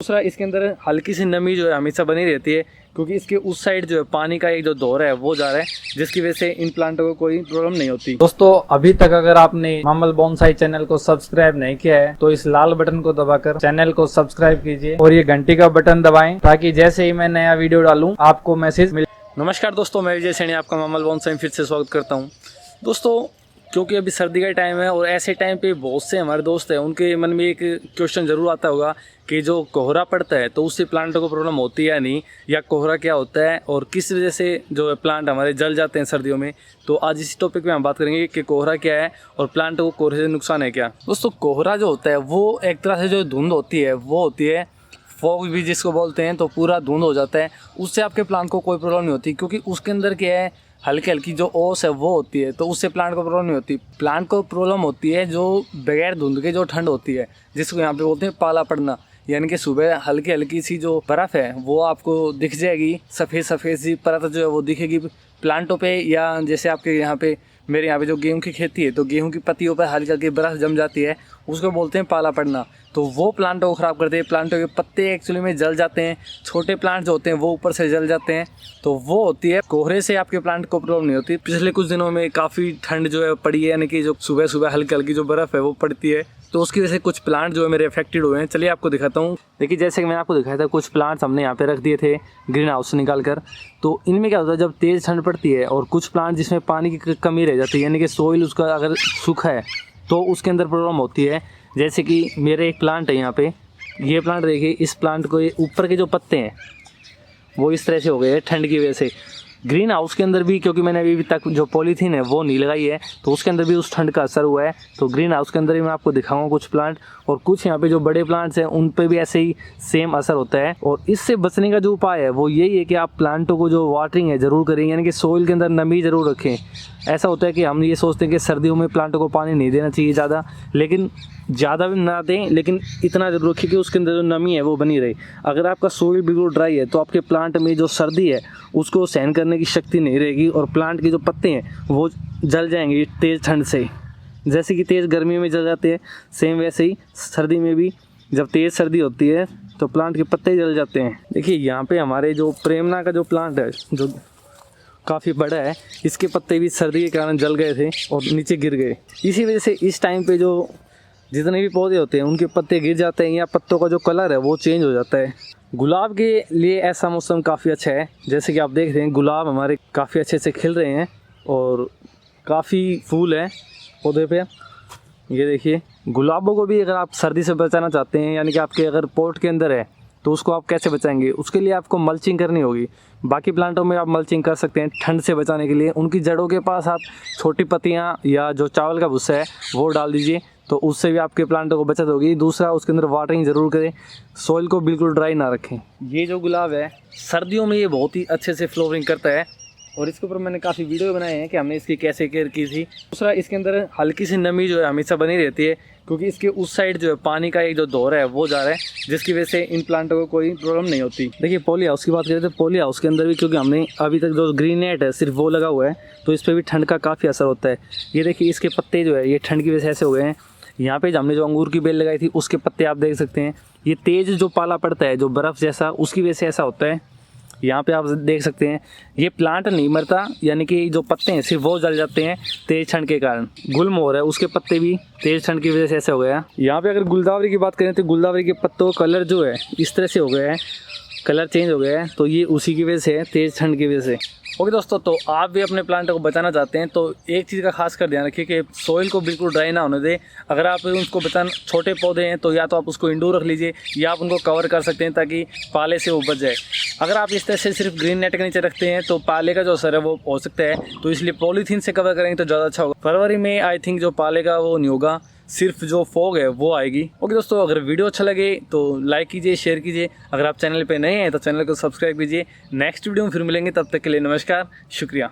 दूसरा इसके अंदर हल्की सी नमी जो है हमेशा बनी रहती है, क्योंकि इसके उस साइड जो है पानी का एक जो दौर है वो जा रहा है, जिसकी वजह से इन प्लांटों को कोई प्रॉब्लम नहीं होती। दोस्तों अभी तक अगर आपने मामल बोनसाई चैनल को सब्सक्राइब नहीं किया है तो इस लाल बटन को दबाकर चैनल को सब्सक्राइब कीजिए और ये घंटी का बटन दबाएं, ताकि जैसे ही मैं नया वीडियो डालूं आपको मैसेज मिले। नमस्कार दोस्तों, मैं विजय सैनी आपका मामल बोनसाई में फिर से स्वागत करता हूँ। दोस्तों क्योंकि अभी सर्दी का टाइम है और ऐसे टाइम पे बहुत से हमारे दोस्त हैं, उनके मन में एक क्वेश्चन ज़रूर आता होगा कि जो कोहरा पड़ता है तो उससे प्लांटों को प्रॉब्लम होती है या नहीं, या कोहरा क्या होता है और किस वजह से जो प्लांट हमारे जल जाते हैं सर्दियों में। तो आज इसी टॉपिक पे हम बात करेंगे कि कोहरा क्या है और प्लांटों को कोहरे से नुकसान है क्या। दोस्तों कोहरा जो होता है वो एक तरह से जो धुंध होती है वो होती है फॉग भी जिसको बोलते हैं, तो पूरा धुंध हो जाता है, उससे आपके प्लांट को कोई प्रॉब्लम नहीं होती, क्योंकि उसके अंदर क्या है हल्की हल्की जो ओस है वो होती है, तो उससे प्लांट को प्रॉब्लम नहीं होती। प्लांट को प्रॉब्लम होती है जो बगैर धुंध के जो ठंड होती है, जिसको यहाँ पे बोलते हैं पाला पड़ना, यानी कि सुबह हल्की हल्की सी जो बर्फ़ है वो आपको दिख जाएगी, सफ़ेद सफ़ेद सी परत जो है वो दिखेगी प्लांटों पे। या जैसे आपके यहाँ पे मेरे यहाँ पे जो गेहूं की खेती है तो गेहूं की पत्तियों पर हल्की हल्की बर्फ़ जम जाती है, उसको बोलते हैं पाला पड़ना। तो वो प्लांटों को ख़राब करते हैं, प्लांटों के पत्ते एक्चुअली में जल जाते हैं, छोटे प्लांट जो होते हैं वो ऊपर से जल जाते हैं, तो वो होती है। कोहरे से आपके प्लांट को प्रॉब्लम नहीं होती। पिछले कुछ दिनों में काफ़ी ठंड जो है पड़ी है, यानी कि जो सुबह सुबह हल्की हल्की जो बर्फ़ है वो पड़ती है, तो उसकी वजह से कुछ प्लांट जो है मेरे अफेक्टेड हुए हैं। चलिए आपको दिखाता हूँ। देखिए जैसे कि मैंने आपको दिखाया था कुछ प्लांट्स हमने यहाँ पे रख दिए थे ग्रीन हाउस से निकाल कर। तो इनमें क्या होता है जब तेज़ ठंड पड़ती है और कुछ प्लांट जिसमें पानी की कमी रह जाती है, यानी कि सोइल उसका अगर सूखा है तो उसके अंदर प्रॉब्लम होती है। जैसे कि मेरे एक प्लांट है यहाँ पे, ये प्लांट देखिए, इस प्लांट को ऊपर के जो पत्ते हैं वो इस तरह से हो गए हैं ठंड की वजह से। ग्रीन हाउस के अंदर भी, क्योंकि मैंने अभी तक जो पॉलीथीन है वो नहीं लगाई है, तो उसके अंदर भी उस ठंड का असर हुआ है। तो ग्रीन हाउस के अंदर भी मैं आपको दिखाऊंगा कुछ प्लांट, और कुछ यहाँ पे जो बड़े प्लांट्स हैं उन पे भी ऐसे ही सेम असर होता है। और इससे बचने का जो उपाय है वो यही है कि आप प्लांटों को जो वाटरिंग है ज़रूर करें, यानी कि सोइल के अंदर नमी ज़रूर रखें। ऐसा होता है कि हम ये सोचते हैं कि सर्दियों में प्लांटों को पानी नहीं देना चाहिए ज़्यादा, लेकिन ज़्यादा भी ना दें, लेकिन इतना जरूर रखें कि उसके अंदर जो नमी है वो बनी रहे। अगर आपका सोइल बिल्कुल ड्राई है तो आपके प्लांट में जो सर्दी है उसको सहन करने की शक्ति नहीं रहेगी, और प्लांट के जो पत्ते हैं वो जल जाएंगे तेज़ ठंड से। जैसे कि तेज़ गर्मी में जल जाते हैं, सेम वैसे ही सर्दी में भी जब तेज़ सर्दी होती है तो प्लांट के पत्ते जल जाते हैं। देखिए यहाँ पे हमारे जो प्रेमना का जो प्लांट है जो काफ़ी बड़ा है, इसके पत्ते भी सर्दी के कारण जल गए थे और नीचे गिर गए। इसी वजह से इस टाइम पे जो जितने भी पौधे होते हैं उनके पत्ते गिर जाते हैं, या पत्तों का जो कलर है वो चेंज हो जाता है। गुलाब के लिए ऐसा मौसम काफ़ी अच्छा है। जैसे कि आप देख रहे हैं गुलाब हमारे काफ़ी अच्छे से खिल रहे हैं और काफ़ी फूल है पौधे पे। ये देखिए, गुलाबों को भी अगर आप सर्दी से बचाना चाहते हैं, यानी कि आपके अगर पॉट के अंदर है तो उसको आप कैसे बचाएंगे, उसके लिए आपको मल्चिंग करनी होगी। बाकी प्लांटों में आप मल्चिंग कर सकते हैं ठंड से बचाने के लिए। उनकी जड़ों के पास आप छोटी पत्तियां या जो चावल का भुस्सा है वो डाल दीजिए, तो उससे भी आपके प्लांटों को बचत होगी। दूसरा, उसके अंदर वाटरिंग ज़रूर करें, सॉइल को बिल्कुल ड्राई ना रखें। ये जो गुलाब है सर्दियों में ये बहुत ही अच्छे से फ्लावरिंग करता है, और इसके ऊपर मैंने काफ़ी वीडियो बनाए हैं कि हमने इसकी कैसे केयर की थी। दूसरा, इसके अंदर हल्की सी नमी जो है हमेशा बनी रहती है, क्योंकि इसके उस साइड जो है पानी का एक जो दौर है वो जा रहा है, जिसकी वजह से इन प्लांटों को कोई प्रॉब्लम नहीं होती। देखिए पॉली हाउस की बात करें तो पॉली हाउस के अंदर भी, क्योंकि हमने अभी तक जो ग्रीन नेट है सिर्फ वो लगा हुआ है, तो इस पर भी ठंड का काफ़ी असर होता है। ये देखिए इसके पत्ते जो है ये ठंड की वजह से ऐसे हो गए हैं। यहाँ पे हमने जो अंगूर की बेल लगाई थी उसके पत्ते आप देख सकते हैं, ये तेज़ जो पाला पड़ता है जो बर्फ़ जैसा, उसकी वजह से ऐसा होता है। यहाँ पे आप देख सकते हैं ये प्लांट नहीं मरता, यानी कि जो पत्ते हैं सिर्फ वो जल जाते हैं तेज़ ठंड के कारण। गुलमोहर है उसके पत्ते भी तेज़ ठंड की वजह से ऐसे हो गया। यहाँ पे अगर गुलदावरी की बात करें तो गुलदावरी के पत्तों का कलर जो है इस तरह से हो गया है, कलर चेंज हो गया है, तो ये उसी की वजह से है, तेज़ ठंड की वजह से। ओके दोस्तों, तो आप भी अपने प्लांटों को बचाना चाहते हैं तो एक चीज़ का खास कर ध्यान रखिए कि सोइल को बिल्कुल ड्राई ना होने दें। अगर आप उसको बचाना, छोटे पौधे हैं तो या तो आप उसको इंडोर रख लीजिए या आप उनको कवर कर सकते हैं ताकि पाले से वो बच जाए। अगर आप इस तरह से सिर्फ ग्रीन नेट के नीचे रखते हैं तो पाले का जो असर है वो हो सकता है, तो इसलिए पॉलीथीन से कवर करेंगे तो ज़्यादा अच्छा होगा। फरवरी में आई थिंक जो पाले का वो नहीं होगा, सिर्फ जो फॉग है वो आएगी। ओके दोस्तों, अगर वीडियो अच्छा लगे तो लाइक कीजिए, शेयर कीजिए। अगर आप चैनल पे नए हैं तो चैनल को सब्सक्राइब कीजिए। नेक्स्ट वीडियो में फिर मिलेंगे, तब तक के लिए नमस्कार, शुक्रिया।